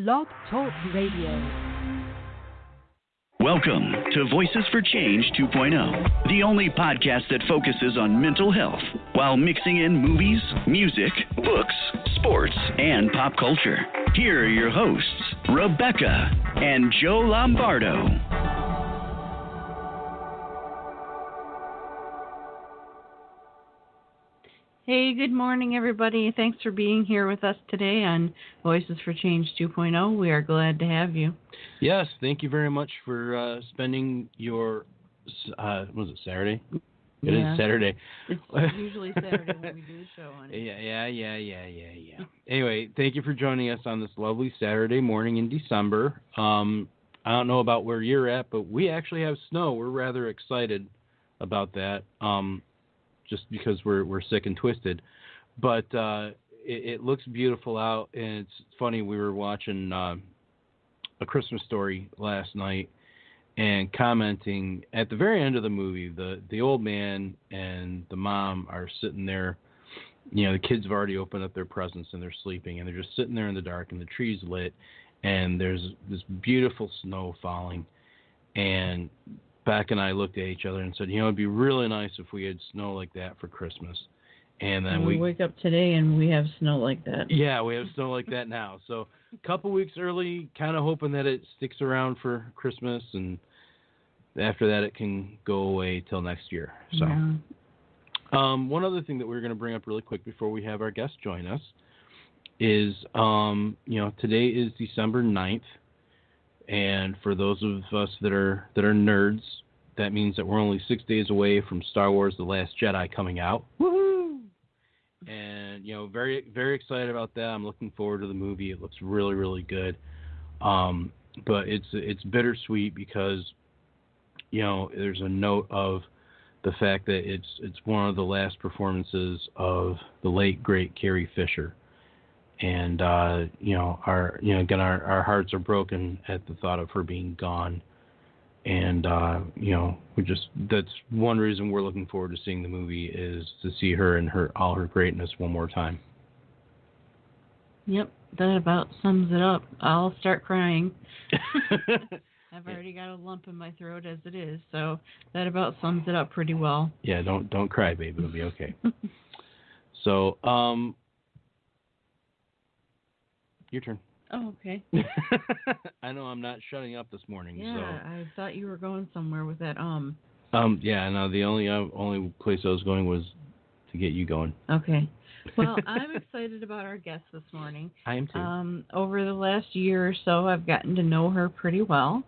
Blog Talk Radio. Welcome to Voices for Change 2.0, the only podcast that focuses on mental health while mixing in movies, music, books, sports, and pop culture. Here are your hosts, Rebecca and Joe Lombardo. Hey, good morning, everybody. Thanks for being here with us today on Voices for Change 2.0. We are glad to have you. Yes, thank you very much for spending your, was it Saturday? It is Saturday. It's usually Saturday when we do the show on it. Yeah. Anyway, thank you for joining us on this lovely Saturday morning in December. I don't know about where you're at, but we actually have snow. We're rather excited about that. Just because we're sick and twisted. But it looks beautiful out, and it's funny, we were watching A Christmas Story last night and commenting at the very end of the movie, the old man and the mom are sitting there. You know, the kids have already opened up their presents and they're sleeping, and they're just sitting there in the dark, and the tree's lit, and there's this beautiful snow falling. And Beck and I looked at each other and said, you know, it'd be really nice if we had snow like that for Christmas. And then we wake up today and we have snow like that. Yeah, we have snow like that now. So a couple weeks early, kind of hoping that it sticks around for Christmas, and after that it can go away till next year. So, one other thing that we're going to bring up really quick before we have our guest join us is, today is December 9th. And for those of us that are nerds, that means that we're only 6 days away from Star Wars: The Last Jedi coming out. Woohoo! And very, very excited about that. I'm looking forward to the movie. It looks really, really good. But it's bittersweet because there's a note of the fact that it's one of the last performances of the late great Carrie Fisher. And our hearts are broken at the thought of her being gone. And that's one reason we're looking forward to seeing the movie, is to see her and all her greatness one more time. Yep, that about sums it up. I'll start crying. I've already got a lump in my throat as it is, so that about sums it up pretty well. Yeah, don't cry, baby. It'll be okay. So, your turn. Oh, okay. I know I'm not shutting up this morning. Yeah, so. I thought you were going somewhere with that. Yeah, no, the only place I was going was to get you going. Okay. Well, I'm excited about our guest this morning. I am too. Over the last year or so, I've gotten to know her pretty well,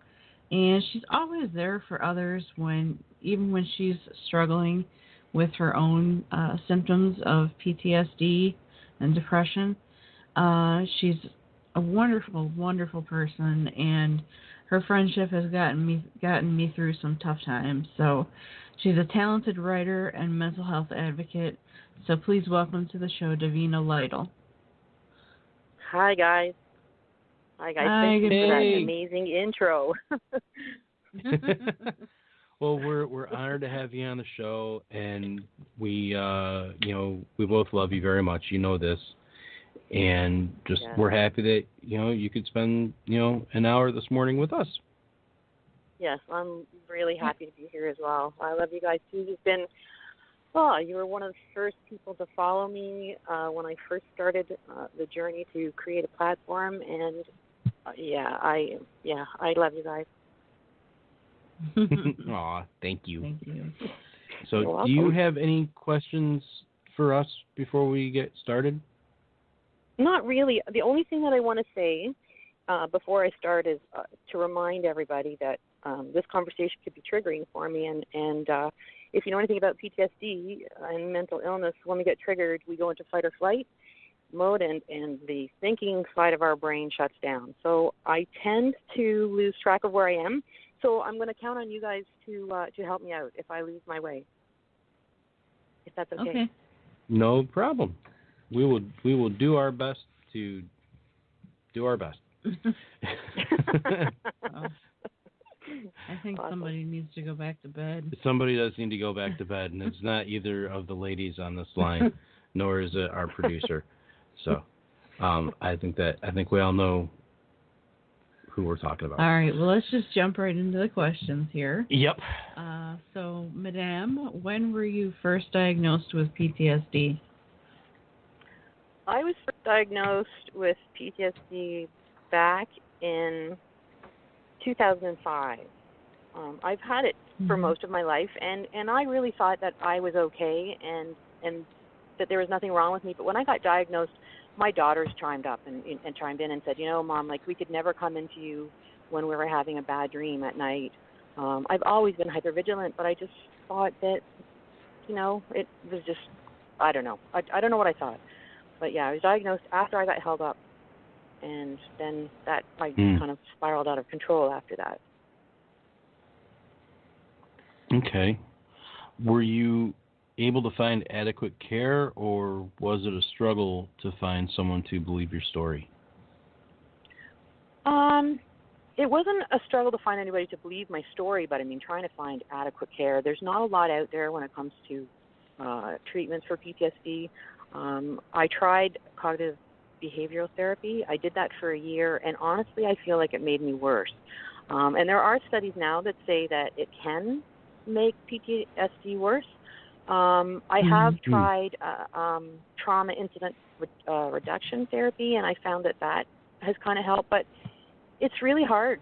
and she's always there for others even when she's struggling with her own symptoms of PTSD and depression. She's a wonderful, wonderful person, and her friendship has gotten me through some tough times. So she's a talented writer and mental health advocate. So please welcome to the show, Davina Lytle. Hi, guys. Thank you for that amazing intro. Well, we're honored to have you on the show, and we both love you very much. You know this. And we're happy that, you could spend, an hour this morning with us. Yes, I'm really happy to be here as well. I love you guys, too. You were one of the first people to follow me when I first started the journey to create a platform. And, I love you guys. Aw, thank you. Thank you. So do you have any questions for us before we get started? Not really. The only thing that I want to say before I start is to remind everybody that this conversation could be triggering for me. And if you know anything about PTSD and mental illness, when we get triggered, we go into fight or flight mode, and the thinking side of our brain shuts down. So I tend to lose track of where I am. So I'm going to count on you guys to help me out if I lose my way, if that's okay. Okay. No problem. We will do our best to do our best. I think somebody needs to go back to bed. Somebody does need to go back to bed, and it's not either of the ladies on this line, nor is it our producer. So I think we all know who we're talking about. All right. Well, let's just jump right into the questions here. Yep. So, Madame, when were you first diagnosed with PTSD? I was first diagnosed with PTSD back in 2005. I've had it for most of my life, and I really thought that I was okay and that there was nothing wrong with me. But when I got diagnosed, my daughters chimed in and said, Mom, like, we could never come into you when we were having a bad dream at night. I've always been hypervigilant, but I just thought that, it was just, I don't know. I don't know what I thought. But, yeah, I was diagnosed after I got held up, and then I kind of spiraled out of control after that. Okay. Were you able to find adequate care, or was it a struggle to find someone to believe your story? It wasn't a struggle to find anybody to believe my story, but trying to find adequate care. There's not a lot out there when it comes to treatments for PTSD. I tried cognitive behavioral therapy. I did that for a year, and honestly, I feel like it made me worse. And there are studies now that say that it can make PTSD worse. I have tried trauma incident reduction therapy, and I found that has kind of helped, but it's really hard.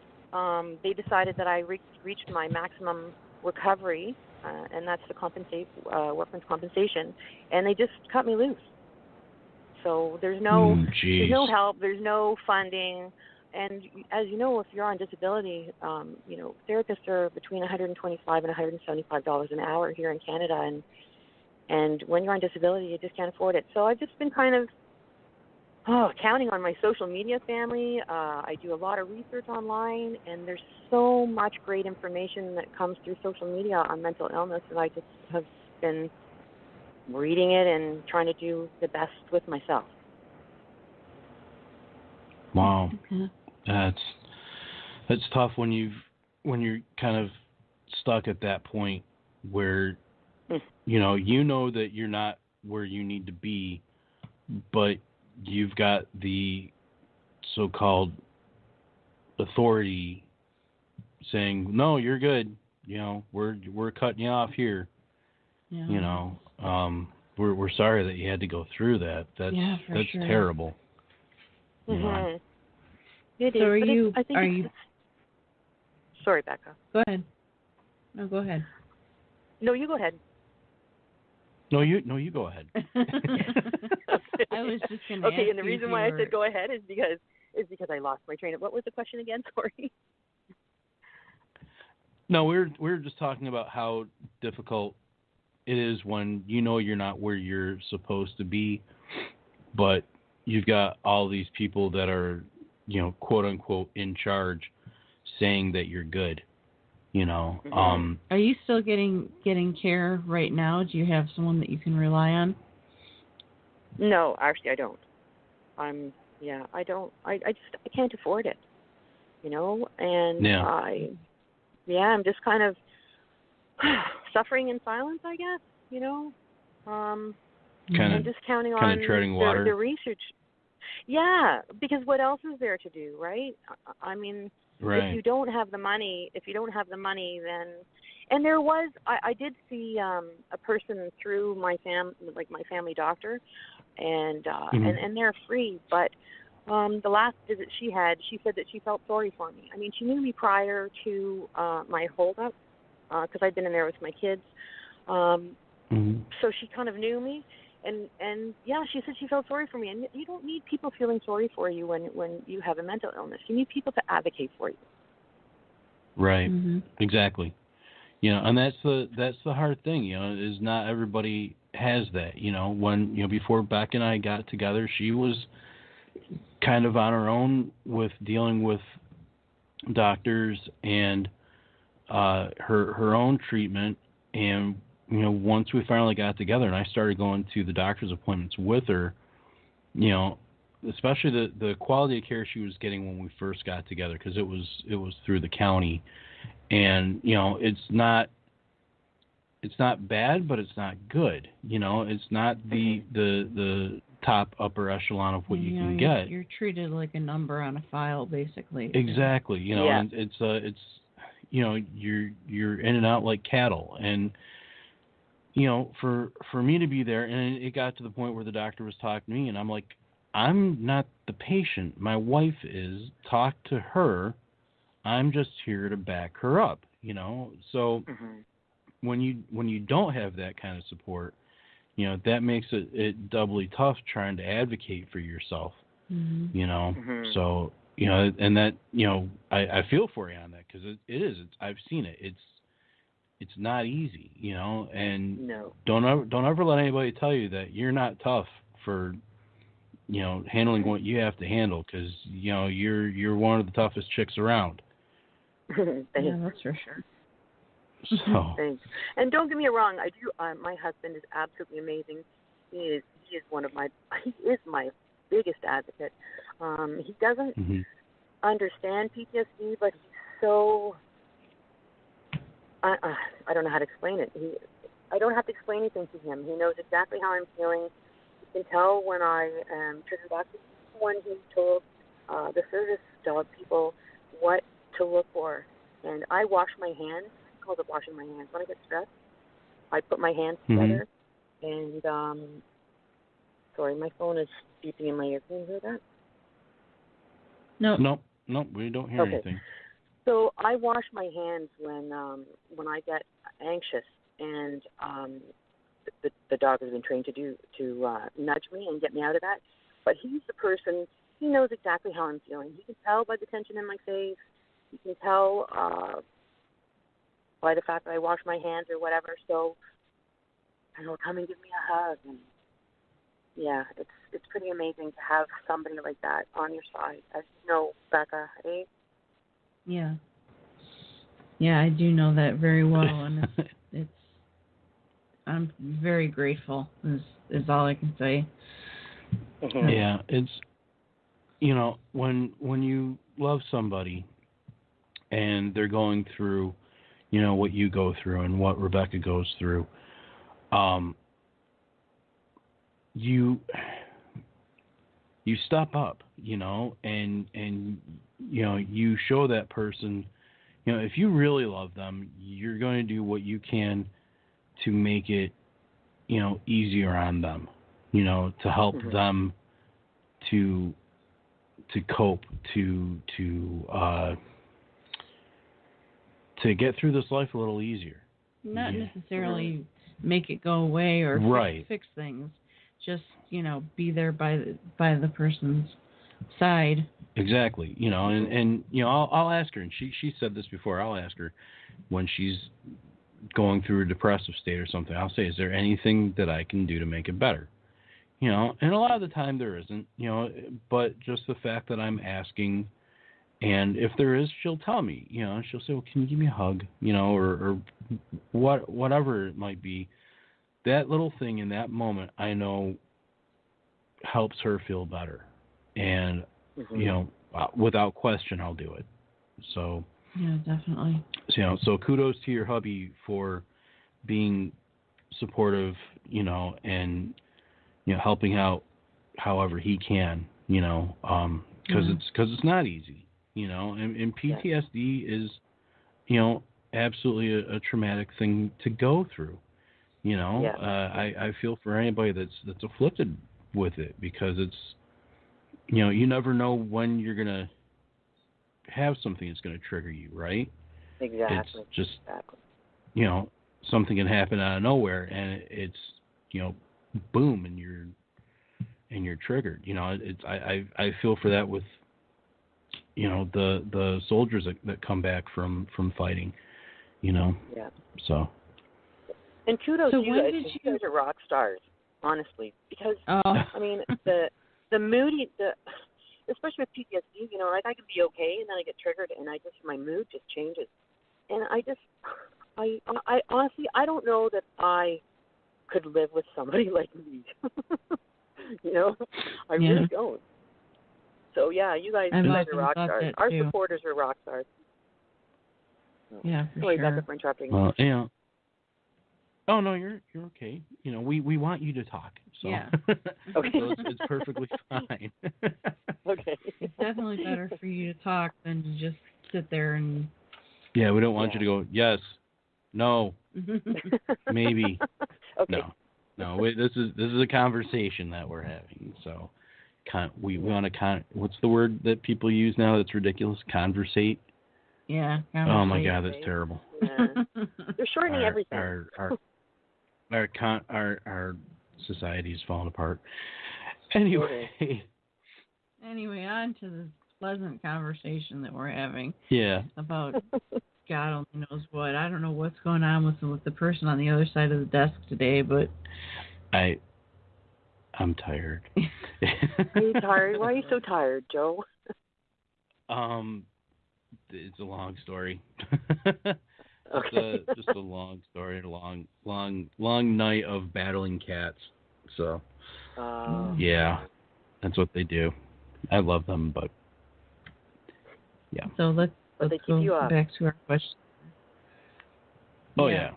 They decided that I reached my maximum recovery, and that's the workman's compensation, and they just cut me loose. So there's no help, there's no funding, and as you know, if you're on disability, therapists are between $125 and $175 an hour here in Canada, and when you're on disability, you just can't afford it. So I've just been kind of counting on my social media family. I do a lot of research online, and there's so much great information that comes through social media on mental illness, and I just have been reading it and trying to do the best with myself. Wow. That's tough when you're kind of stuck at that point where you know that you're not where you need to be, but you've got the so-called authority saying, "No, you're good. We're cutting you off here." Yeah. We're sorry that you had to go through that. That's sure. Terrible. Mm-hmm. It so is. Are you? Sorry, Becca. Go ahead. No, go ahead. No, you go ahead. No, you go ahead. I was just going to. Okay, and the reason why I said go ahead is because I lost my train of. What was the question again? Sorry. No, we're just talking about how difficult it is when you're not where you're supposed to be, but you've got all these people that are, quote unquote, in charge, saying that you're good. Are you still getting care right now? Do you have someone that you can rely on? No, actually, I don't. I don't. I can't afford it. And I'm just kind of suffering in silence, I guess. I'm just counting on treading water. The research. Yeah, because what else is there to do, right? Right. If you don't have the money, then, and there was, I did see a person through my family doctor, and they're free. But the last visit she said that she felt sorry for me. She knew me prior to my holdup, because I'd been in there with my kids. So she kind of knew me. And she said she felt sorry for me. And you don't need people feeling sorry for you when you have a mental illness. You need people to advocate for you. Right. Mm-hmm. Exactly. And that's the hard thing. Is not everybody has that. When before Beck and I got together, she was kind of on her own with dealing with doctors and her own treatment. And once we finally got together and I started going to the doctor's appointments with her, especially the quality of care she was getting when we first got together, because it was through the county, and it's not bad, but it's not good. It's not the top upper echelon of what you can get. You're treated like a number on a file, basically. Exactly. And it's you're in and out like cattle. And for me to be there, and it got to the point where the doctor was talking to me, and I'm like, I'm not the patient. My wife is. Talk to her. I'm just here to back her up. So when you don't have that kind of support, that makes it doubly tough trying to advocate for yourself. So and that I feel for you on that, because it is. I've seen it. It's not easy. And don't ever let anybody tell you that you're not tough for handling what you have to handle, because you're one of the toughest chicks around. Yeah, that's for sure. So. Thanks. And don't get me wrong, I do. My husband is absolutely amazing. He is my biggest advocate. He doesn't understand PTSD, but he's so. I don't know how to explain it. I don't have to explain anything to him. He knows exactly how I'm feeling. He can tell when I am triggered. That's when he told the service dog people what to look for. And I wash my hands. He calls it washing my hands. When I get stressed, I put my hands together. And, sorry, my phone is beeping in my ear. Can you hear that? No. Nope, we don't hear anything. So I wash my hands when I get anxious, and the dog has been trained to nudge me and get me out of that. But he's the person. He knows exactly how I'm feeling. He can tell by the tension in my face. He can tell by the fact that I wash my hands or whatever. So he'll come and give me a hug, and yeah, it's pretty amazing to have somebody like that on your side. As you know, Becca, eh? Yeah. Yeah, I do know that very well, and it's I'm very grateful. Is all I can say. Yeah, it's when you love somebody and they're going through, what you go through and what Rebecca goes through, you step up, and you show that person, if you really love them, you're going to do what you can to make it, easier on them, to help them to cope, to get through this life a little easier. Not necessarily make it go away or fix things. Just, be there by the person's side. Exactly. And I'll ask her, and she said this before. I'll ask her when she's going through a depressive state or something. I'll say, is there anything that I can do to make it better? And a lot of the time there isn't, but just the fact that I'm asking, and if there is, she'll tell me, she'll say, well, can you give me a hug, or whatever it might be. That little thing in that moment, I know, helps her feel better. And, without question, I'll do it. So. Yeah, definitely. So kudos to your hubby for being supportive, and, helping out however he can, because it's not easy, and PTSD is, absolutely a traumatic thing to go through. I feel for anybody that's afflicted with it, because it's, you never know when you're going to have something that's going to trigger you, right? Exactly. It's just, something can happen out of nowhere, and it's, boom, and you're triggered. I feel for that with, the soldiers that come back from fighting, Yeah. So. And kudos to you when guys. did You guys are rock stars, honestly. Because I mean, the especially with PTSD, like I can be okay, and then I get triggered, and my mood just changes. And I honestly, I don't know that I could live with somebody like me. I really don't. So yeah, you guys are rock stars. Our supporters are rock stars. Yeah, for Sorry, sure. Becca, for interrupting. Well, Oh no, you're okay. You know, we want you to talk. So. Yeah. Okay. So it's perfectly fine. Okay. It's definitely better for you to talk than to just sit there and. Yeah, we don't want you to go yes, no, maybe. Okay. No. This is a conversation that we're having. So, we want to what's the word that people use now that's ridiculous? Conversate. Yeah. Oh my God, that's terrible. Yeah. They're shortening everything. Our society is falling apart. Anyway. Anyway, on to this pleasant conversation that we're having. Yeah. About God only knows what. I don't know what's going on with the person on the other side of the desk today, but I'm tired. Are you tired? Why are you so tired, Joe? It's a long story. Okay. Just a long story, long night of battling cats. So, yeah, that's what they do. I love them, but yeah. So let's go back to our question. Oh yeah.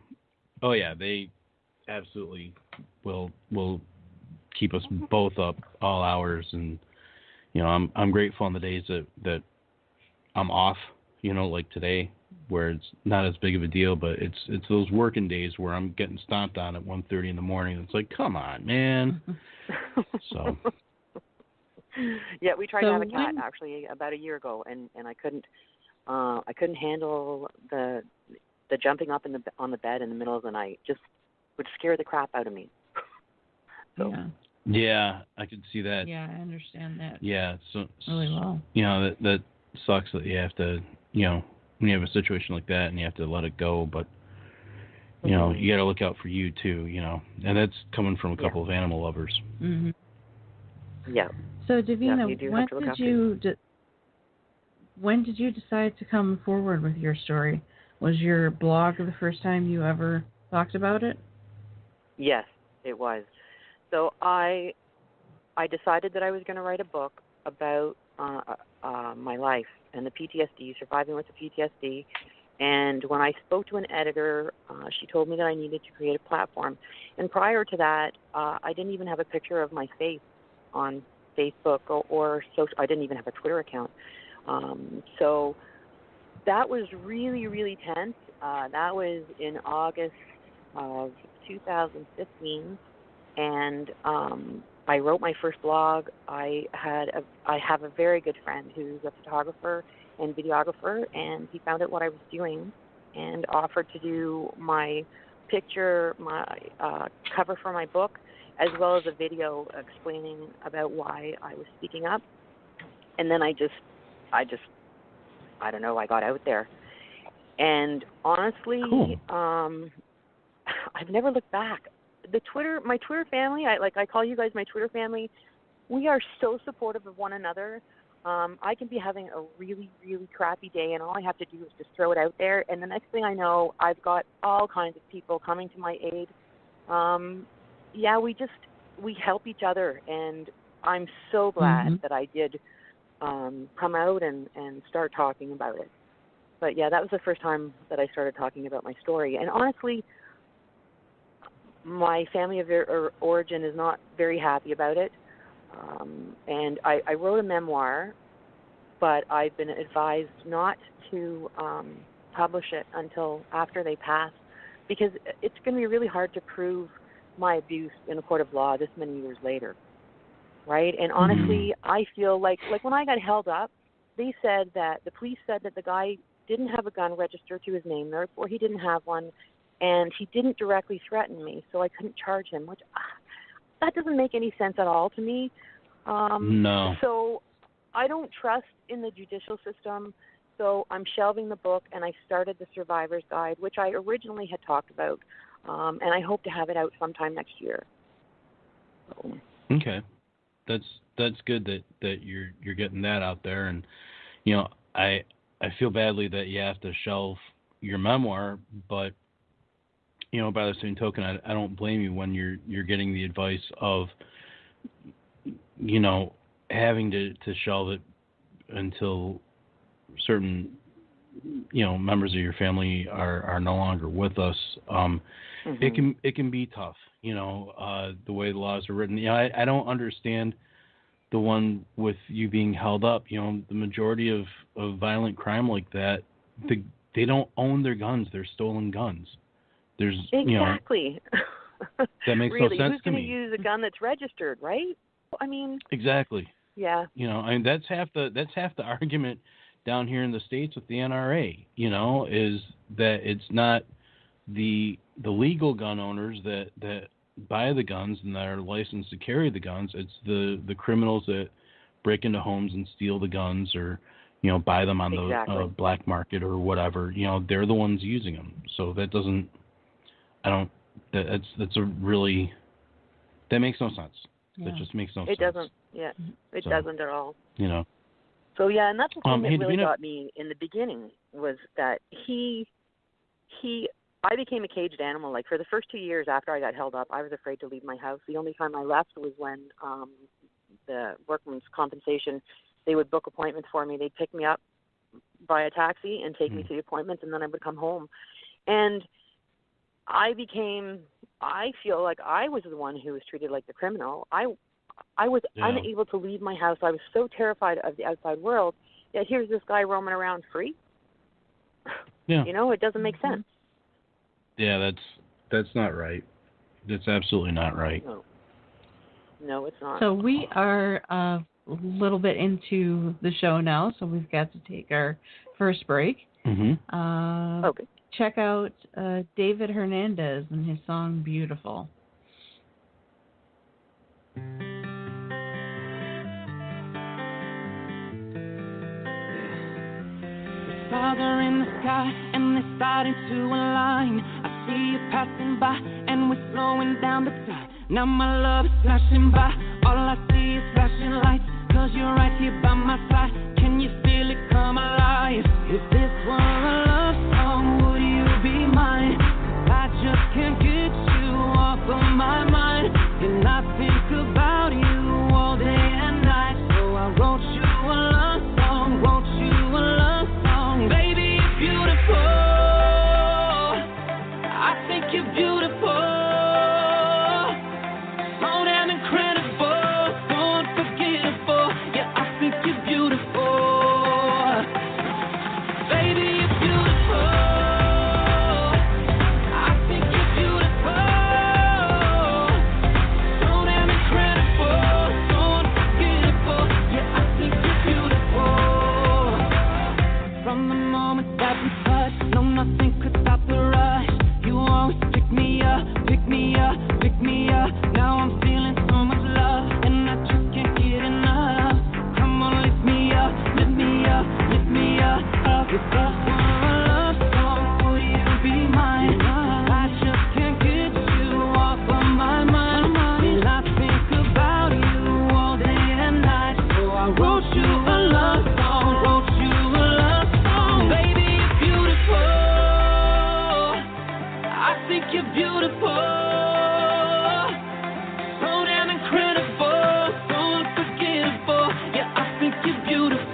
They absolutely will keep us both up all hours, and you know I'm grateful on the days that I'm off. You know, like today, where it's not as big of a deal, but it's those working days where I'm getting stomped on at 1:30 in the morning. It's like, come on, man. So. Yeah, we tried to have a cat actually about a year ago, and I couldn't handle the jumping up on the bed in the middle of the night. Just would scare the crap out of me. So. Yeah, I could see that. Yeah, I understand that. Yeah, so really well. You know that sucks that you have to, you know, when you have a situation like that and you have to let it go, but you know you got to look out for you too, you know, and that's coming from a couple of animal lovers. Mm-hmm. Yeah. So Davina, yeah, when did you decide to come forward with your story? Was your blog the first time you ever talked about it? Yes, it was. So I decided that I was going to write a book about my life and the PTSD, surviving with the PTSD. And when I spoke to an editor, she told me that I needed to create a platform. And prior to that, I didn't even have a picture of my face on Facebook or social. I didn't even have a Twitter account. So that was really, really tense. That was in August of 2015, and I wrote my first blog. I have a very good friend who's a photographer and videographer, and he found out what I was doing and offered to do my picture, my cover for my book, as well as a video explaining about why I was speaking up. And then I don't know, I got out there. And honestly, cool. I've never looked back. My Twitter family, I call you guys my Twitter family. We are so supportive of one another. I can be having a really, really crappy day, and all I have to do is just throw it out there. And the next thing I know, I've got all kinds of people coming to my aid. We help each other, and I'm so glad that I did come out and start talking about it. But yeah, that was the first time that I started talking about my story. And honestly, my family of origin is not very happy about it. And I wrote a memoir, but I've been advised not to publish it until after they pass, because it's going to be really hard to prove my abuse in a court of law this many years later, right? And honestly, I feel like when I got held up, the police said that the guy didn't have a gun registered to his name, therefore he didn't have one, and he didn't directly threaten me, so I couldn't charge him, which that doesn't make any sense at all to me. No. So I don't trust in the judicial system, so I'm shelving the book, and I started the Survivor's Guide, which I originally had talked about, and I hope to have it out sometime next year. So. Okay, that's good that you're getting that out there, and you know I feel badly that you have to shelve your memoir, but you know by the same token, I don't blame you when you're getting the advice of you know having to shelve it until certain members of your family are no longer with us, it can be tough. The way the laws are written. I don't understand the one with you being held up. The majority of violent crime like that, they don't own their guns. They're stolen guns. There's exactly. That makes really, no sense who's to me. Who's going to use a gun that's registered, right? I mean. Exactly. Yeah. That's half the argument down here in the States with the NRA. Is that it's not the legal gun owners that buy the guns and that are licensed to carry the guns. It's the criminals that break into homes and steal the guns, or buy them on the black market or whatever. They're the ones using them. So that doesn't. That's a really. That makes no sense. Yeah. That just makes no sense. It doesn't. Yeah, it doesn't at all. So yeah, and that's the thing that really Davina, got me in the beginning was that I became a caged animal. Like for the first 2 years after I got held up, I was afraid to leave my house. The only time I left was when the workman's compensation, they would book appointments for me. They'd pick me up by a taxi and take me to the appointments, and then I would come home. And I feel like I was the one who was treated like the criminal. I was unable to leave my house. I was so terrified of the outside world that here's this guy roaming around free. Yeah. It doesn't make sense. Yeah, that's not right. That's absolutely not right. No, it's not. So we are a little bit into the show now, so we've got to take our first break. Mm-hmm. Okay. Check out David Hernandez and his song "Beautiful." Father in the sky, and they're starting to align. I see you passing by, and we're slowing down the time. Now my love is flashing by, all I see is flashing lights. 'Cause you're right here by my side, can you feel it come alive? If this were a love song, would you be mine? 'Cause I just can't get you off of my mind, and I think about you all day and night. So I wrote you a love song, baby, you're beautiful. I think you're beautiful. So damn incredible, so unforgettable. Yeah, I think you're beautiful. Baby, you're beautiful. I think you're beautiful. So damn incredible, so unforgettable. Yeah, I think you're beautiful. From the moment that we touched, no, nothing could stop the rush. You always pick me up, pick me up, pick me up. Now I'm feeling so much love, and I just can't get enough. Come on, lift me up, lift me up, lift me up. If this were a love song, would you be mine? I just can't get you off of my mind, and I think about you all day and night. So I wrote you a love song, wrote you a love song. Baby, you're beautiful. I think you're beautiful. So damn incredible, so unforgettable. Yeah, I think you're beautiful.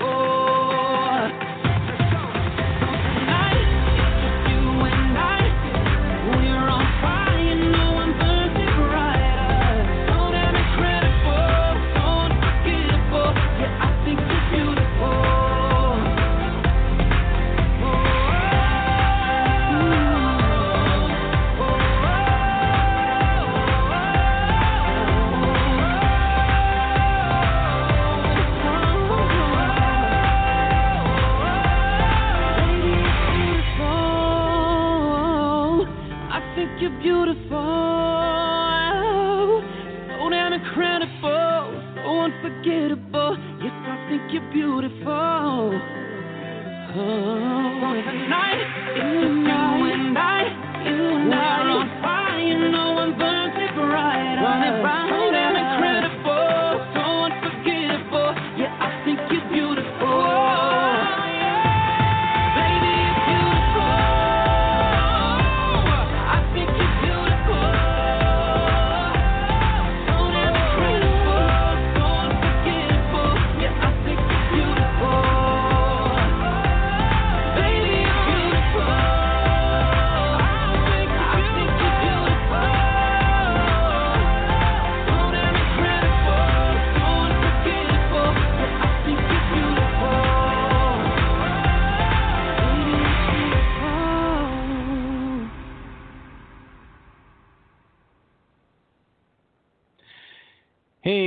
So tonight, it's just you and I. We're on fire, no one burns it brighter. So damn incredible, so unforgettable. Yeah, I think you're beautiful. I think you're beautiful. So damn incredible, so unforgettable. Yes, I think you're beautiful. Oh, tonight it's just you and I. We're on fire, no one burns it brighter. So damn incredible, so unforgettable. Yeah, I think you're beautiful. Baby, you're beautiful. I think you're beautiful. So damn incredible, so unforgettable. Yeah, I think you're beautiful.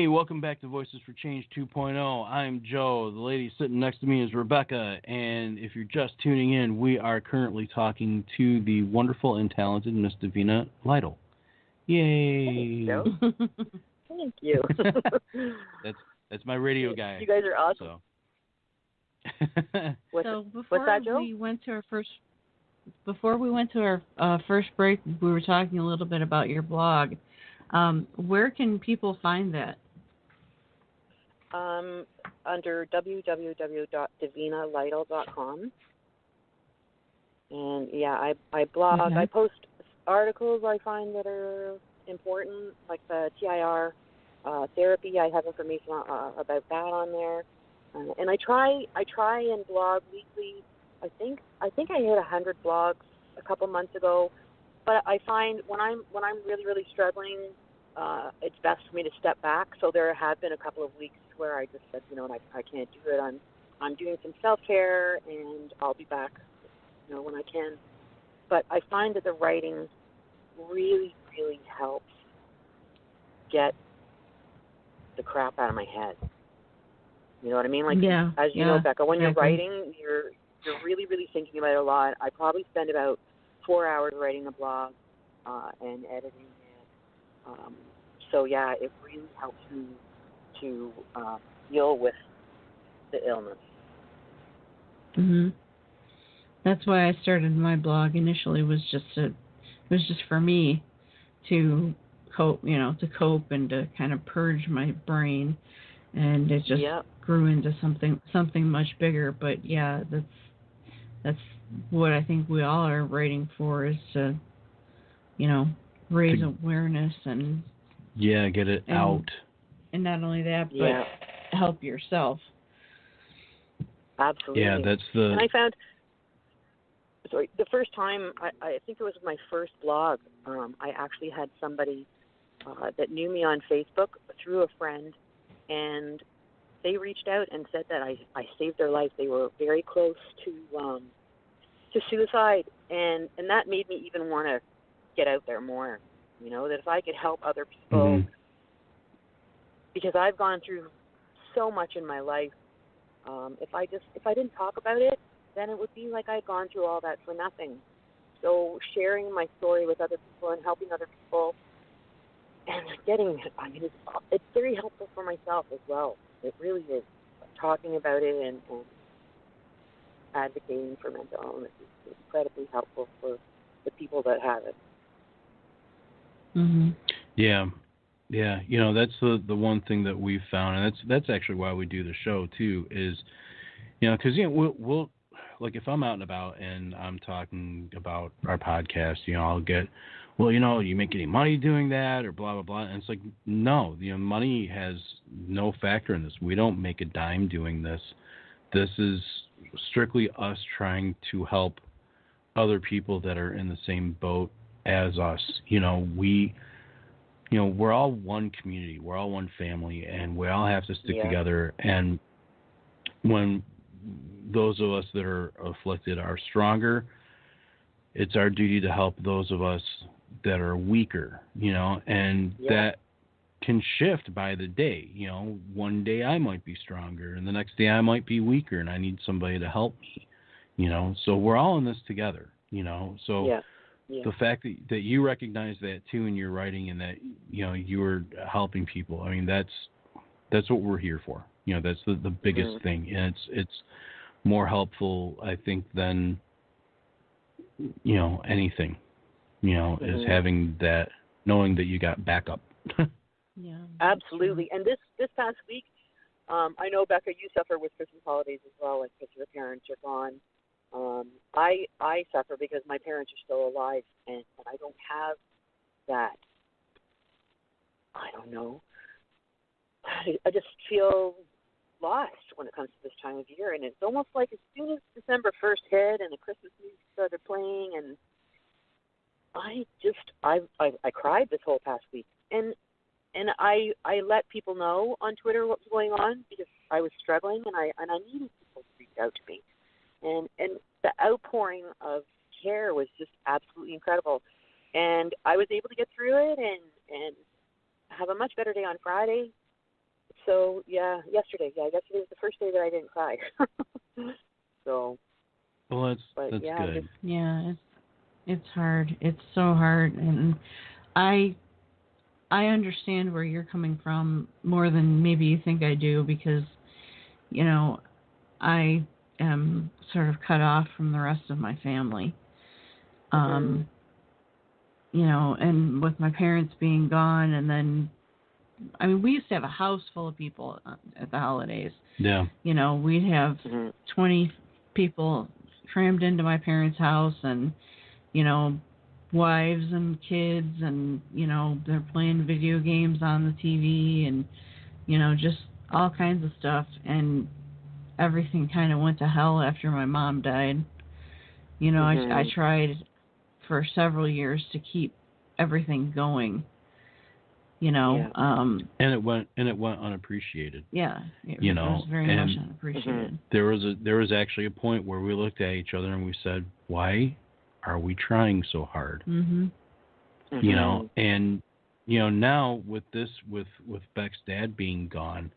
welcome back to Voices for Change 2.0. I'm Joe. The lady sitting next to me is Rebecca, and if you're just tuning in, we are currently talking to the wonderful and talented Miss Davina Lytle. Yay! Thank you. That's my radio guy. You guys are awesome. So what's that, Joe? Before we went to our first break, we were talking a little bit about your blog. Where can people find that? Under www.davinalytle.com. And yeah, I blog. Mm-hmm. I post articles I find that are important, like the TIR therapy. I have information about that on there. And I try and blog weekly. I think I hit 100 blogs a couple months ago. But I find when I'm really, really struggling, it's best for me to step back. So there have been a couple of weeks where I just said, I can't do it. I'm doing some self-care, and I'll be back, when I can. But I find that the writing really, really helps get the crap out of my head. You know what I mean? Like, as you know, Becca, when you're writing, you're really, really thinking about it a lot. I probably spend about 4 hours writing a blog and editing it. So, yeah, it really helps me to deal with the illness. Mhm. That's why I started my blog initially. Was just for me to cope, to cope and to kind of purge my brain, and it just grew into something much bigger. But yeah, that's what I think we all are writing for, is to, raise awareness and get it out. And not only that, but help yourself. Absolutely. Yeah, that's the. And I found, the first time, I think it was my first blog. I actually had somebody that knew me on Facebook through a friend, and they reached out and said that I saved their life. They were very close to suicide, and that made me even want to get out there more. That if I could help other people, because I've gone through so much in my life. If I didn't talk about it, then it would be like I'd gone through all that for nothing. So sharing my story with other people and helping other people, and it's very helpful for myself as well. It really is. Talking about it and advocating for mental illness is incredibly helpful for the people that have it. Mm-hmm. Yeah. That's the one thing that we've found, and that's actually why we do the show too. Is because we'll like, if I'm out and about and I'm talking about our podcast, I'll get, well, you make any money doing that or blah blah blah, and it's like, no, money has no factor in this. We don't make a dime doing this. This is strictly us trying to help other people that are in the same boat as us. We're all one community, we're all one family, and we all have to stick together. And when those of us that are afflicted are stronger, it's our duty to help those of us that are weaker, and that can shift by the day. One day I might be stronger, and the next day I might be weaker, and I need somebody to help me, so we're all in this together, so the fact that you recognize that too in your writing, and that you are helping people, I mean, that's what we're here for. That's the biggest thing, and it's more helpful, I think, than anything, is having that, knowing that you got backup. Yeah, absolutely. And this past week, I know, Becca, you suffer with Christmas holidays as well, like, because your parents are gone. I suffer because my parents are still alive, and I don't have that. I don't know. I just feel lost when it comes to this time of year, and it's almost like as soon as December 1st hit and the Christmas music started playing, and I cried this whole past week, and I let people know on Twitter what was going on, because I was struggling, and I needed people to reach out to me, and the outpouring of care was just absolutely incredible, and I was able to get through it and have a much better day on Friday, so yesterday. Yeah, yesterday was the first day that I didn't cry. So. Well, that's yeah, good. It's hard. It's so hard, and I understand where you're coming from more than maybe you think I do, because, you know, I am sort of cut off from the rest of my family. You know, and with my parents being gone, and then, I mean, we used to have a house full of people at the holidays. Yeah. You know, we'd have 20 people crammed into my parents' house, and, you know, wives and kids, and, you know, they're playing video games on the TV, and, you know, just all kinds of stuff. And everything kind of went to hell after my mom died. You know, I tried for several years to keep everything going, you know. And it went unappreciated. Yeah, it was very much unappreciated. There was actually a point where we looked at each other and we said, "Why are we trying so hard?" You know, and, you know, now with Beck's dad being gone,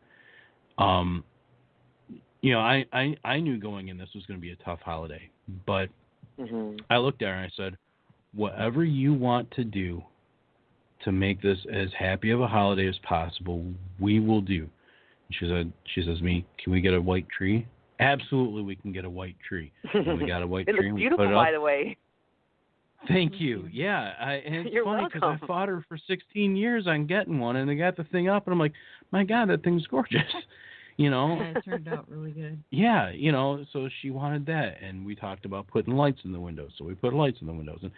you know, I knew going in this was going to be a tough holiday, but I looked at her and I said, whatever you want to do to make this as happy of a holiday as possible, we will do. She says to me, can we get a white tree? Absolutely, we can get a white tree. And we got a white tree. It looks beautiful, by the way. Thank you. Yeah, and it's You're funny because welcome. I fought her for 16 years on getting one, and they got the thing up, and I'm like, my God, that thing's gorgeous. You know? Yeah, it turned out really good. Yeah, you know, so she wanted that, and we talked about putting lights in the windows, so we put lights in the windows, and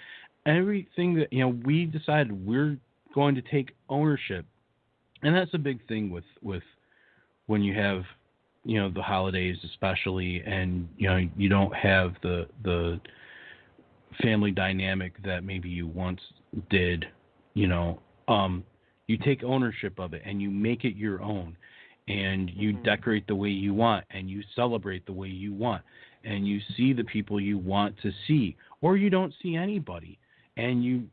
everything that, you know, we decided we're going to take ownership, and that's a big thing with when you have, you know, the holidays especially, and, you know, you don't have the family dynamic that maybe you once did, you know, you take ownership of it and you make it your own, and you decorate the way you want, and you celebrate the way you want, and you see the people you want to see, or you don't see anybody, and you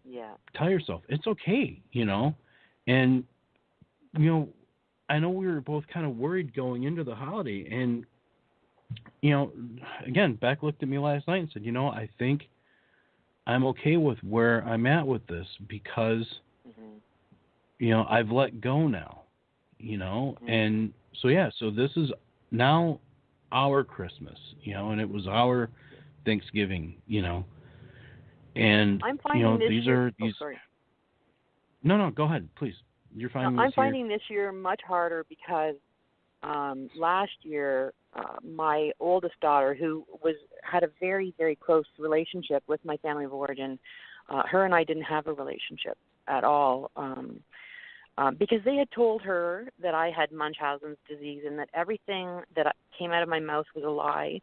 tell yourself it's okay, you know. And, you know, I know we were both kind of worried going into the holiday, and, you know, again, Beck looked at me last night and said, you know, I think I'm okay with where I'm at with this, because, you know, I've let go now, you know. And so, so this is now our Christmas, you know, and it was our Thanksgiving, you know. And, I'm finding, you know, this these year, are these. sorry. No, go ahead, please. You're finding I'm this finding this year much harder because last year my oldest daughter, who had a very, very close relationship with my family of origin, her and I didn't have a relationship at all, because they had told her that I had Munchausen's disease and that everything that came out of my mouth was a lie.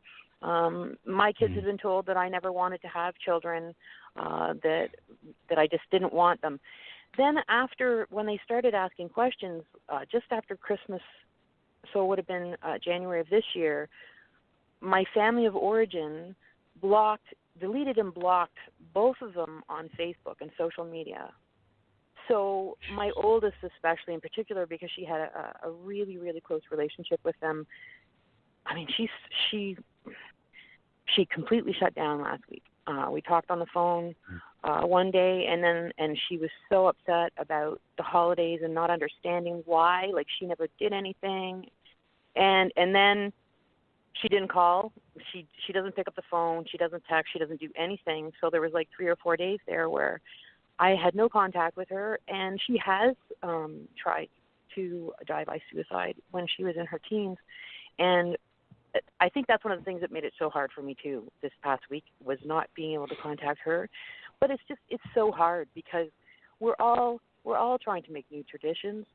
My kids had been told that I never wanted to have children, that I just didn't want them. Then when they started asking questions, just after Christmas, so it would have been January of this year, my family of origin deleted and blocked both of them on Facebook and social media. So my oldest, especially in particular, because she had a really, really close relationship with them, I mean, she completely shut down last week. We talked on the phone one day, and she was so upset about the holidays and not understanding why. Like, she never did anything, and then she didn't call. She doesn't pick up the phone. She doesn't text. She doesn't do anything. So there was like 3 or 4 days there where I had no contact with her, and she has tried to die by suicide when she was in her teens, and I think that's one of the things that made it so hard for me too this past week, was not being able to contact her. But it's so hard because we're all trying to make new traditions,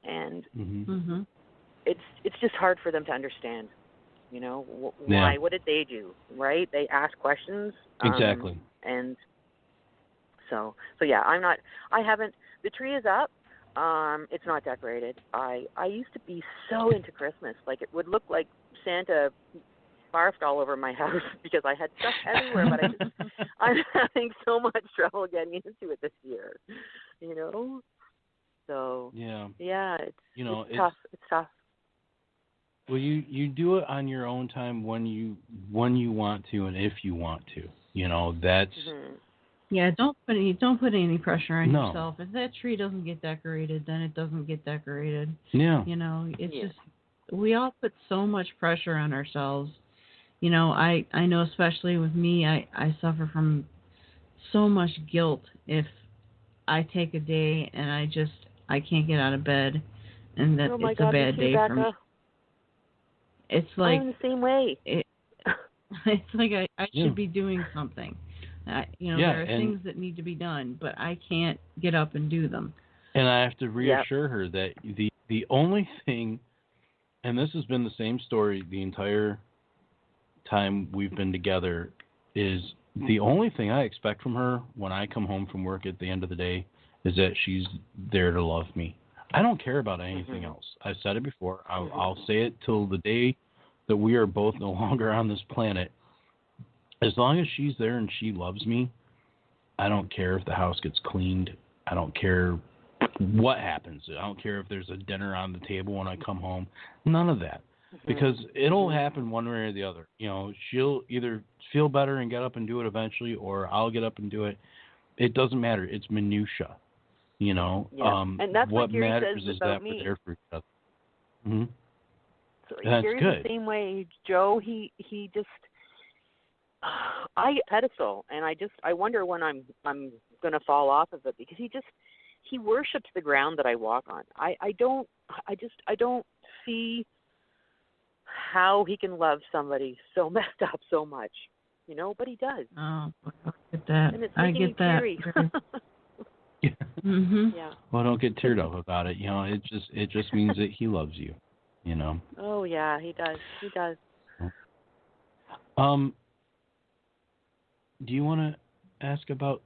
and it's just hard for them to understand. You know, why? What did they do? Right? They ask questions. Exactly. And so yeah, I haven't. The tree is up. It's not decorated. I used to be so into Christmas. Like, it would look like Santa barfed all over my house because I had stuff everywhere, but I'm having so much trouble getting into it this year, you know? So yeah, it's it's tough. It's tough. Well, you do it on your own time when you want to and if you want to. That's Yeah, don't put any pressure on No. yourself. If that tree doesn't get decorated, then it doesn't get decorated. Yeah. It's just we all put so much pressure on ourselves. I know especially with me, I suffer from so much guilt if I take a day and I can't get out of bed and that it's a bad day for me. It's like I'm the same way. It's like I should be doing something. There are things that need to be done, but I can't get up and do them. And I have to reassure her that the only thing, and this has been the same story the entire time we've been together, is the only thing I expect from her when I come home from work at the end of the day is that she's there to love me. I don't care about anything else. I've said it before. I'll say it till the day that we are both no longer on this planet. As long as she's there and she loves me, I don't care if the house gets cleaned. I don't care what happens. I don't care if there's a dinner on the table when I come home. None of that. Because it'll happen one way or the other. She'll either feel better and get up and do it eventually, or I'll get up and do it. It doesn't matter. It's minutia. And that's what Gary matters says is about that me. we're there for each other. Mm-hmm. So That's Gary's good. the same way. Joe, he just I pedestal, and I wonder when I'm gonna fall off of it, because he worships the ground that I walk on. I don't see how he can love somebody so messed up so much, but he does. Oh, I get that. And it's I making me get that. teary. Yeah. Well, don't get teared up about it. It just means that he loves you. Oh yeah, he does. He does. Do you want to ask about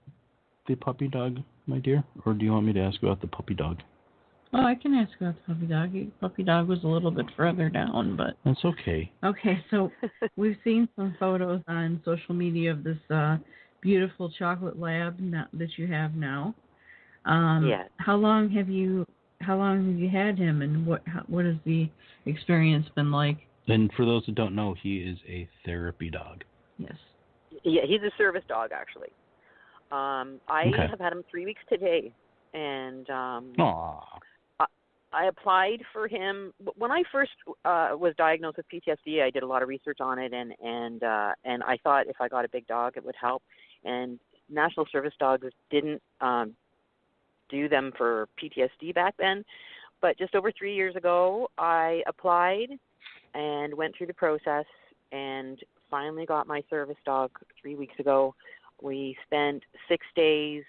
the puppy dog, my dear, or do you want me to ask about the puppy dog? Oh, I can ask about the puppy dog. The puppy dog was a little bit further down, but that's okay. Okay, so we've seen some photos on social media of this beautiful chocolate lab that you have now. Yes. How long have you had him, and what has the experience been like? And for those who don't know, he is a therapy dog. Yes. Yeah, he's a service dog, actually. I have had him 3 weeks today, and I applied for him when I first was diagnosed with PTSD. I did a lot of research on it, and I thought if I got a big dog, it would help. And National Service Dogs didn't do them for PTSD back then, but just over 3 years ago, I applied and went through the process and finally got my service dog 3 weeks ago. We spent 6 days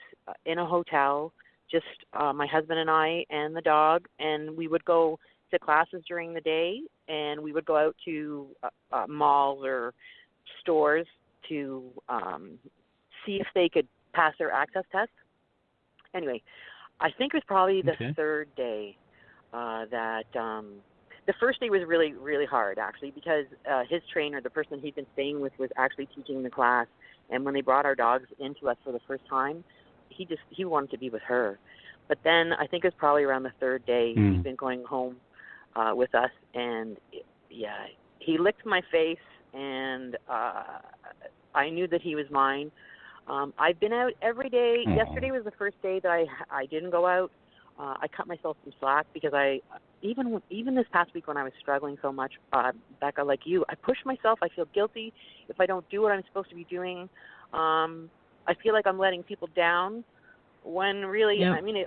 in a hotel, just my husband and I and the dog, and we would go to classes during the day, and we would go out to malls or stores to see if they could pass their access test. Anyway, I think it was probably the third day that the first day was really, really hard, actually, because his trainer, the person he'd been staying with, was actually teaching the class. And when they brought our dogs into us for the first time, he wanted to be with her. But then I think it was probably around the third day he'd been going home with us. And, he licked my face, and I knew that he was mine. I've been out every day. Aww. Yesterday was the first day that I didn't go out. I cut myself some slack because even this past week when I was struggling so much, Becca, like you, I push myself. I feel guilty if I don't do what I'm supposed to be doing. I feel like I'm letting people down when really, I mean,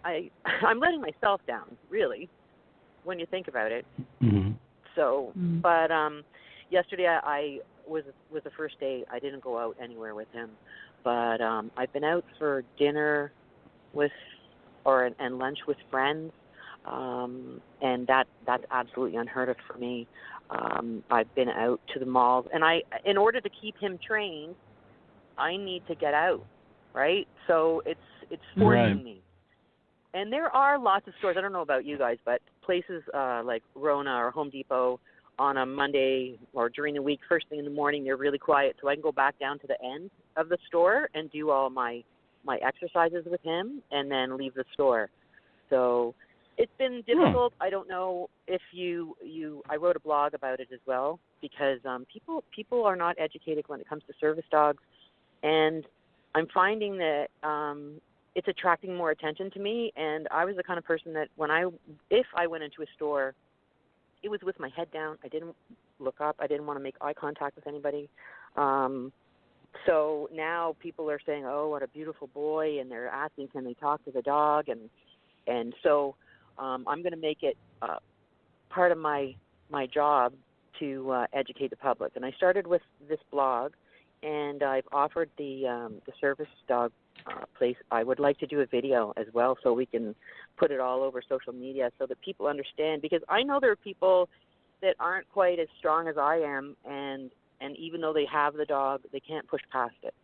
I'm letting myself down, really, when you think about it. Mm-hmm. So, but yesterday I was the first day I didn't go out anywhere with him. But I've been out for dinner and lunch with friends, and that's absolutely unheard of for me. I've been out to the malls, and in order to keep him trained, I need to get out, right? So it's forcing me. And there are lots of stores. I don't know about you guys, but places like Rona or Home Depot on a Monday or during the week, first thing in the morning, they're really quiet, so I can go back down to the end of the store and do all my exercises with him and then leave the store. So It's been difficult. I don't know if I wrote a blog about it as well, because people are not educated when it comes to service dogs, and I'm finding that it's attracting more attention to me. And I was the kind of person that if I went into a store, it was with my head down. I didn't look up. I didn't want to make eye contact with anybody. So now people are saying, "Oh, what a beautiful boy," and they're asking, "Can they talk to the dog?" And so I'm going to make it part of my job to educate the public. And I started with this blog, and I've offered the service dog place. I would like to do a video as well, so we can put it all over social media so that people understand. Because I know there are people that aren't quite as strong as I am, and even though they have the dog, they can't push past it.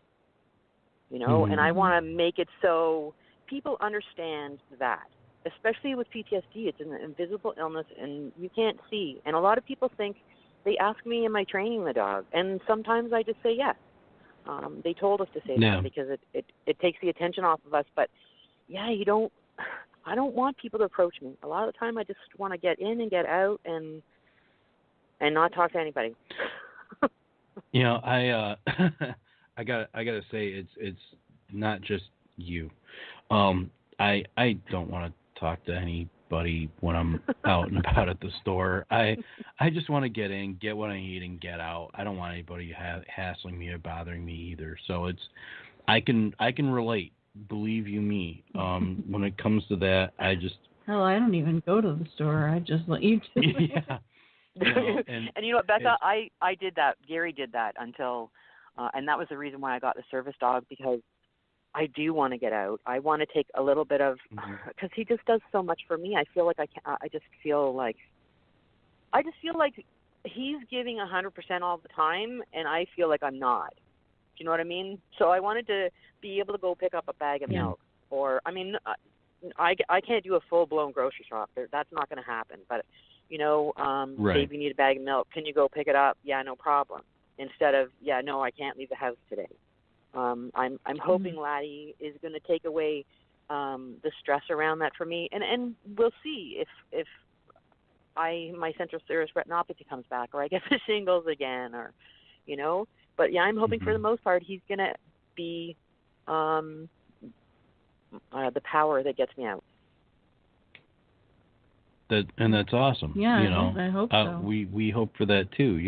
And I want to make it so people understand that. Especially with PTSD, it's an invisible illness, and you can't see. And a lot of people think, they ask me, am I training the dog? And sometimes I just say yes. They told us to say that because it takes the attention off of us. But, yeah, I don't want people to approach me. A lot of the time I just want to get in and get out and not talk to anybody. I I gotta say it's not just you. I don't want to talk to anybody when I'm out and about at the store. I just want to get in, get what I need, and get out. I don't want anybody hassling me or bothering me either. So I can relate. Believe you me. When it comes to that, I don't even go to the store. I just let you do it. Yeah. And you know what, Becca, I did that. Gary did that until, and that was the reason why I got the service dog, because I do want to get out. I want to take a little bit of, because he just does so much for me. I feel like I just feel like he's giving 100% all the time, and I feel like I'm not. Do you know what I mean? So I wanted to be able to go pick up a bag of milk, or I can't do a full blown grocery shop. That's not going to happen. But Babe, you need a bag of milk. Can you go pick it up? Yeah, no problem. Instead of, no, I can't leave the house today. I'm hoping Laddie is going to take away the stress around that for me, and we'll see if my central serous retinopathy comes back, or I get the shingles again, or But I'm hoping for the most part he's going to be the power that gets me out. That's awesome. Yeah, I hope so. We hope for that too.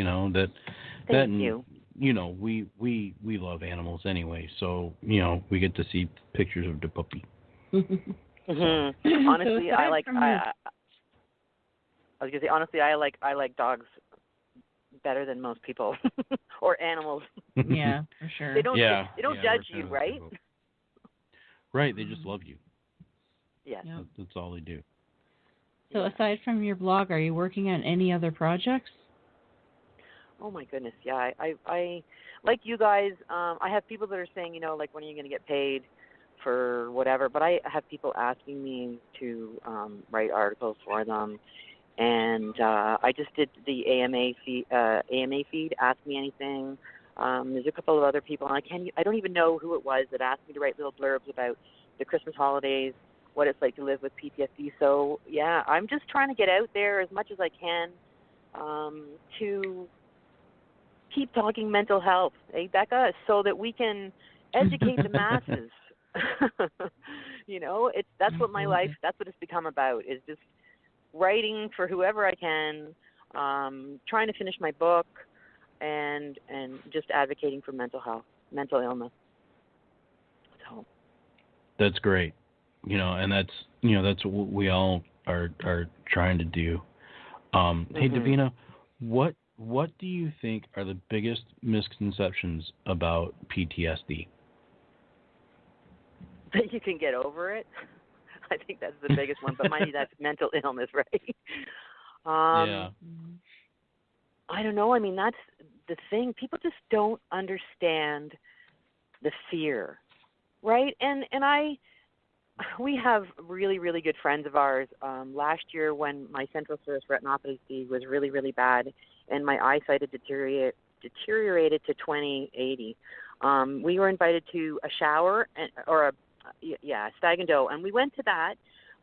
Thank you. We love animals anyway, so we get to see pictures of the puppy. Honestly, I was gonna say, honestly, I like dogs better than most people or animals. Yeah, for sure. They don't judge you, right? Right, they just love you. Yeah, that's all they do. So aside from your blog, are you working on any other projects? Oh my goodness, yeah. I like you guys. I have people that are saying, like, when are you going to get paid for whatever? But I have people asking me to write articles for them, and I just did the AMA feed. Ask Me Anything. There's a couple of other people, and I don't even know who it was that asked me to write little blurbs about the Christmas holidays, what it's like to live with PTSD. So yeah, I'm just trying to get out there as much as I can to keep talking mental health, Becca, so that we can educate the masses. That's what my life, that's what it's become about, is just writing for whoever I can, trying to finish my book, and just advocating for mental health, mental illness. So that's great. And that's what we all are trying to do. Hey, Davina, what do you think are the biggest misconceptions about PTSD? That you can get over it. I think that's the biggest one, but mind you, that's mental illness, right? Yeah. I don't know. I mean, that's the thing. People just don't understand the fear, right? And we have really, really good friends of ours. Last year, when my central serous retinopathy was really, really bad, and my eyesight had deteriorated to 20/80, we were invited to a shower or a stag and doe, and we went to that.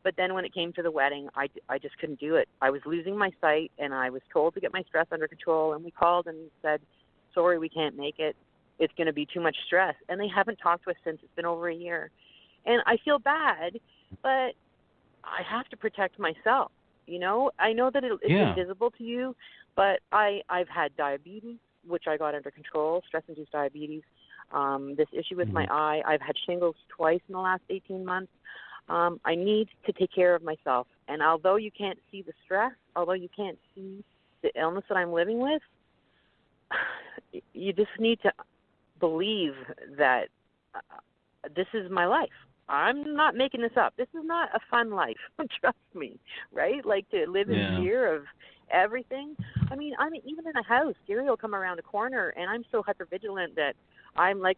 But then when it came to the wedding, I just couldn't do it. I was losing my sight, and I was told to get my stress under control, and we called and said, sorry, we can't make it. It's going to be too much stress. And they haven't talked to us since. It's been over a year. And I feel bad, but I have to protect myself. You know, I know that it's invisible to you, but I've had diabetes, which I got under control, stress-induced diabetes. This issue with my eye. I've had shingles twice in the last 18 months. I need to take care of myself. And although you can't see the stress, although you can't see the illness that I'm living with, you just need to believe that this is my life. I'm not making this up. This is not a fun life. Trust me, right? Like to live in fear of everything. I mean, I'm even in a house. Gary will come around a corner, and I'm so hypervigilant that I'm like,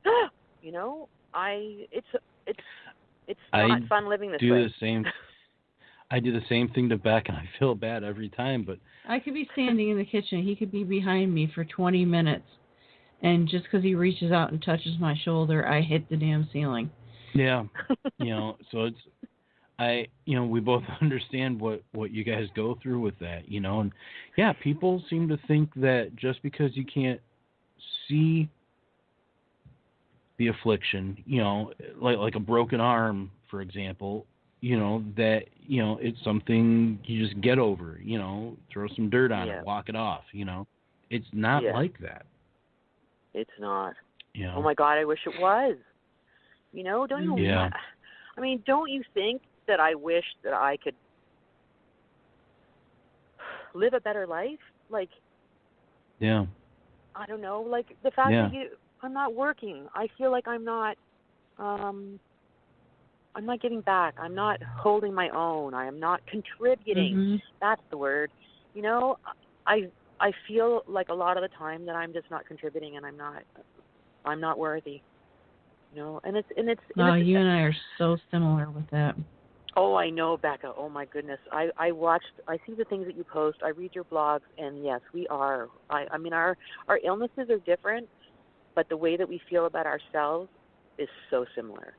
you know, it's not fun living this way. I do the same thing to Beck, and I feel bad every time. But I could be standing in the kitchen. He could be behind me for 20 minutes, and just because he reaches out and touches my shoulder, I hit the damn ceiling. Yeah, you know, so we both understand what you guys go through with that, you know, and yeah, people seem to think that just because you can't see the affliction, you know, like a broken arm, for example, you know, that, you know, it's something you just get over, you know, throw some dirt on it, walk it off, you know. It's not like that. It's not. You know? Oh my God, I wish it was. You know, don't you? Yeah. I mean, don't you think that I wish that I could live a better life? Like, yeah. I don't know. Like the fact that I'm not working. I feel like I'm not giving back. I'm not holding my own. I am not contributing. Mm-hmm. That's the word. You know, I feel like a lot of the time that I'm just not contributing, and I'm not worthy. You know, and it's you and I are so similar with that. Oh, I know, Becca. Oh my goodness. I see the things that you post. I read your blogs, and yes, we are. I mean, our illnesses are different, but the way that we feel about ourselves is so similar.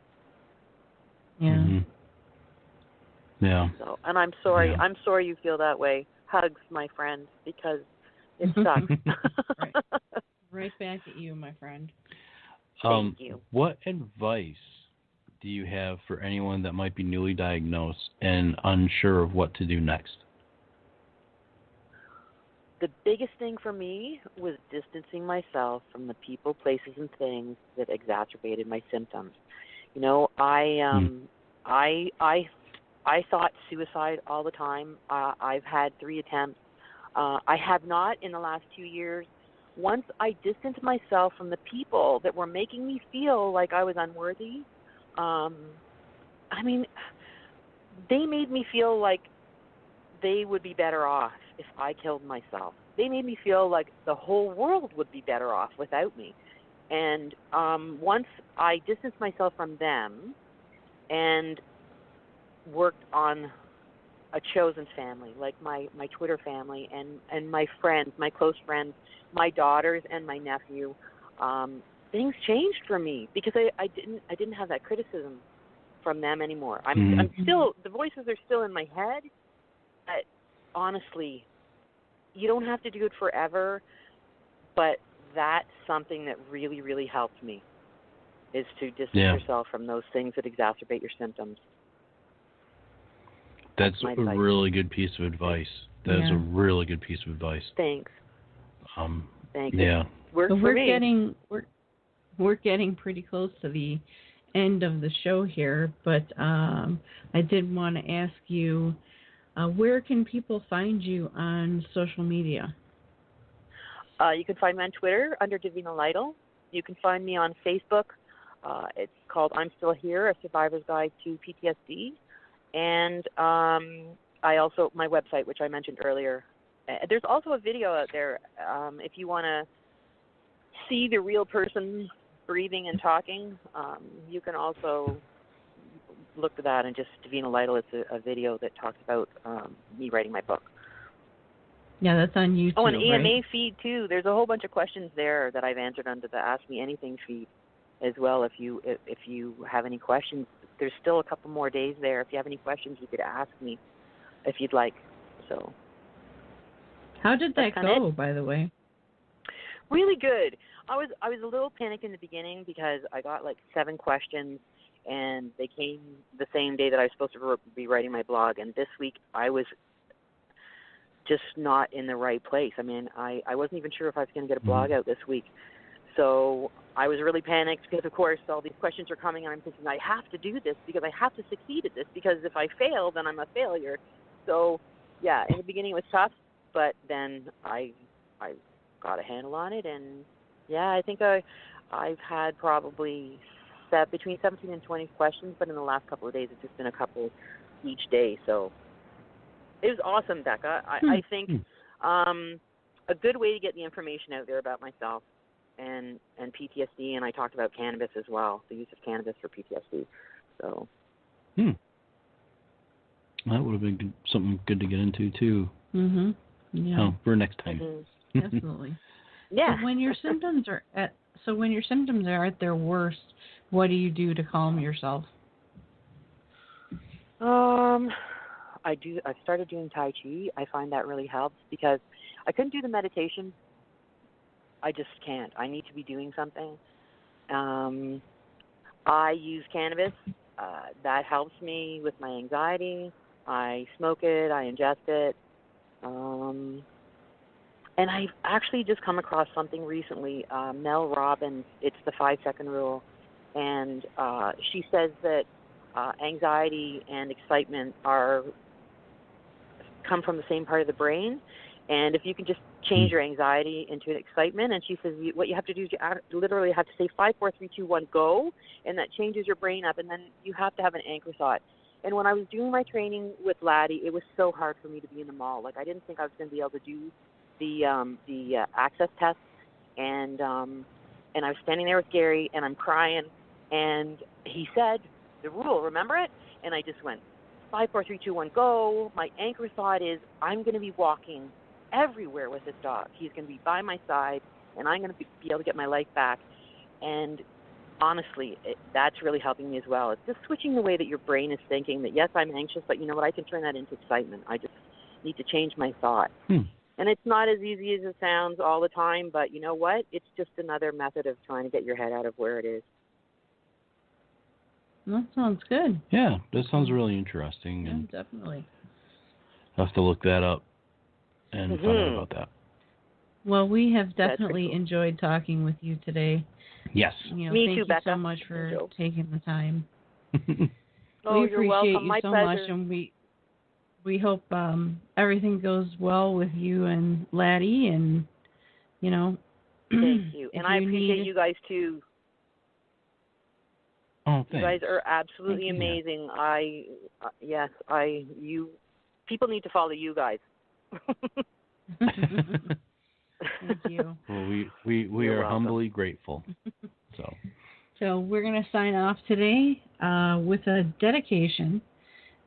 Yeah. Mm-hmm. Yeah. So, and I'm sorry. Yeah. I'm sorry you feel that way. Hugs, my friend, because it sucks. Right back at you, my friend. Thank you. What advice do you have for anyone that might be newly diagnosed and unsure of what to do next? The biggest thing for me was distancing myself from the people, places, and things that exacerbated my symptoms. You know, I thought suicide all the time. I've had 3 attempts. I have not in the last 2 years. Once I distanced myself from the people that were making me feel like I was unworthy, I mean, they made me feel like they would be better off if I killed myself. They made me feel like the whole world would be better off without me. And once I distanced myself from them and worked on a chosen family, like my Twitter family and my friends, my close friends, my daughters and my nephew, things changed for me because I didn't have that criticism from them anymore. I'm still, the voices are still in my head, but honestly, you don't have to do it forever, but that's something that really, really helped me, is to distance yourself from those things that exacerbate your symptoms. That's a really good piece of advice. That is a really good piece of advice. Thanks. Thank you. Yeah. We're getting pretty close to the end of the show here, but I did want to ask you, where can people find you on social media? You can find me on Twitter under Davina Lytle. You can find me on Facebook. It's called I'm Still Here, A Survivor's Guide to PTSD. And I also, my website, which I mentioned earlier. There's also a video out there if you want to see the real person breathing and talking. You can also look at that and just Davina Lytle. It's a video that talks about me writing my book. Yeah, that's on YouTube. Oh, and EMA right? feed too. There's a whole bunch of questions there that I've answered under the Ask Me Anything feed as well. If you have any questions there's still a couple more days there. If you have any questions, you could ask me if you'd like. So. How did that go, by the way? Really good. I was a little panicked in the beginning because I got like 7 questions, and they came the same day that I was supposed to be writing my blog. And this week I was just not in the right place. I mean, I wasn't even sure if I was going to get a blog out this week. So I was really panicked because, of course, all these questions are coming, and I'm thinking I have to do this because I have to succeed at this, because if I fail, then I'm a failure. So, yeah, in the beginning it was tough, but then I got a handle on it, and, yeah, I think I've had probably between 17 and 20 questions, but in the last couple of days it's just been a couple each day. So it was awesome, Becca. I think a good way to get the information out there about myself and PTSD, and I talked about cannabis as well, the use of cannabis for PTSD. So that would have been something good to get into too. Yeah. Oh, for next time. Definitely. Yeah. So when your symptoms are at their worst, what do you do to calm yourself? I've started doing Tai Chi. I find that really helps because I couldn't do the meditation. I just can't. I need to be doing something. I use cannabis. That helps me with my anxiety. I smoke it. I ingest it. And I've actually just come across something recently. Mel Robbins, it's the 5-second rule. And she says that anxiety and excitement come from the same part of the brain. And if you can just change your anxiety into an excitement, and she says what you have to do is you literally have to say 5, 4, 3, 2, 1, go, and that changes your brain up, and then you have to have an anchor thought. And when I was doing my training with Laddie, it was so hard for me to be in the mall. Like, I didn't think I was going to be able to do the access test, and I was standing there with Gary, and I'm crying, and he said the rule, remember it? And I just went 5, 4, 3, 2, 1, go. My anchor thought is I'm going to be walking everywhere with this dog. He's going to be by my side, and I'm going to be able to get my life back. And honestly, that's really helping me as well. It's just switching the way that your brain is thinking that, yes, I'm anxious, but you know what? I can turn that into excitement. I just need to change my thought. And it's not as easy as it sounds all the time, but you know what? It's just another method of trying to get your head out of where it is. That sounds good. Yeah, that sounds really interesting. Yeah, and definitely. I'll have to look that up and find out about that. Well, we have definitely enjoyed talking with you today. Yes. Me too, thank you Becca. so much for taking the time. Oh, we you're appreciate welcome. you My so pleasure. much, and we hope everything goes well with you and Laddie, and Thank you, and I appreciate you guys too. Oh, thanks. You guys are absolutely amazing. People need to follow you guys. Thank you. Well, we are humbly grateful. So we're going to sign off today with a dedication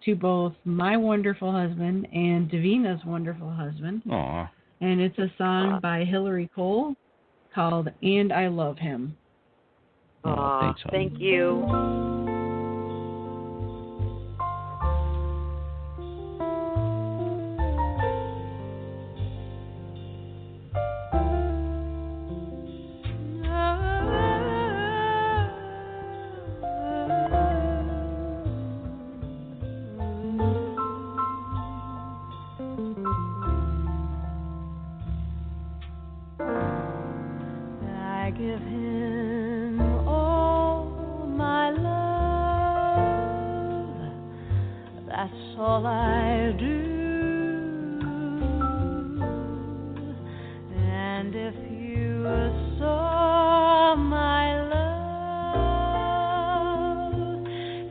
to both my wonderful husband and Davina's wonderful husband. Aw. And it's a song by Hillary Cole called "And I Love Him." Thanks, honey. Thank you. I give him all my love. That's all I do. And if you saw my love,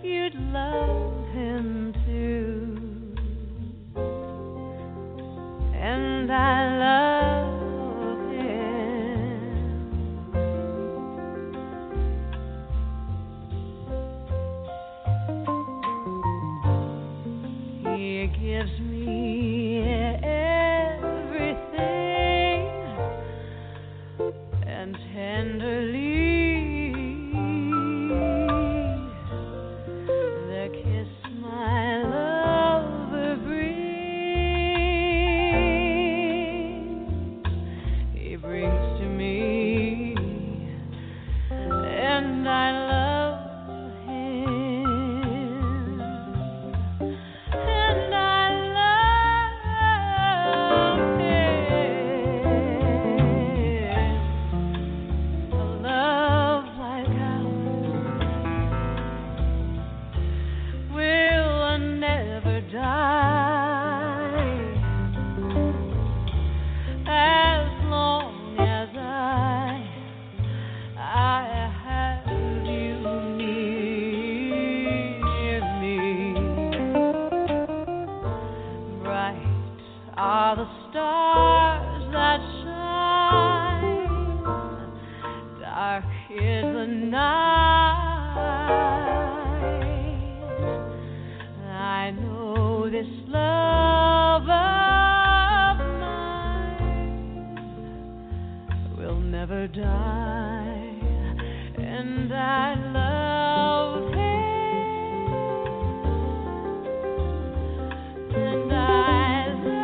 you'd love him too. And I love him. He gives me everything, and tenderly and I love him, and I love him. A love like ours will never die, as long as I have you near me. Bright are the stars that shine, dark is the night. I know this love of mine will never die, and I love him, and I love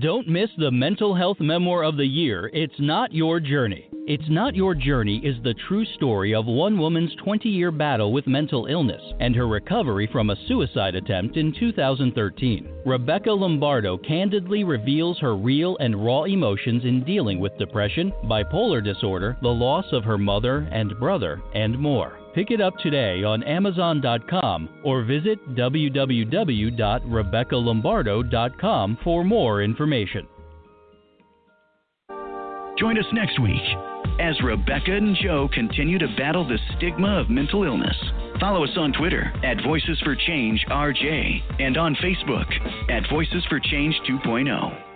Don't miss the Mental Health Memoir of the Year, It's Not Your Journey. It's Not Your Journey is the true story of one woman's 20-year battle with mental illness and her recovery from a suicide attempt in 2013. Rebecca Lombardo candidly reveals her real and raw emotions in dealing with depression, bipolar disorder, the loss of her mother and brother, and more. Pick it up today on Amazon.com or visit www.RebeccaLombardo.com for more information. Join us next week as Rebecca and Joe continue to battle the stigma of mental illness. Follow us on Twitter at Voices for Change RJ and on Facebook at Voices for Change 2.0.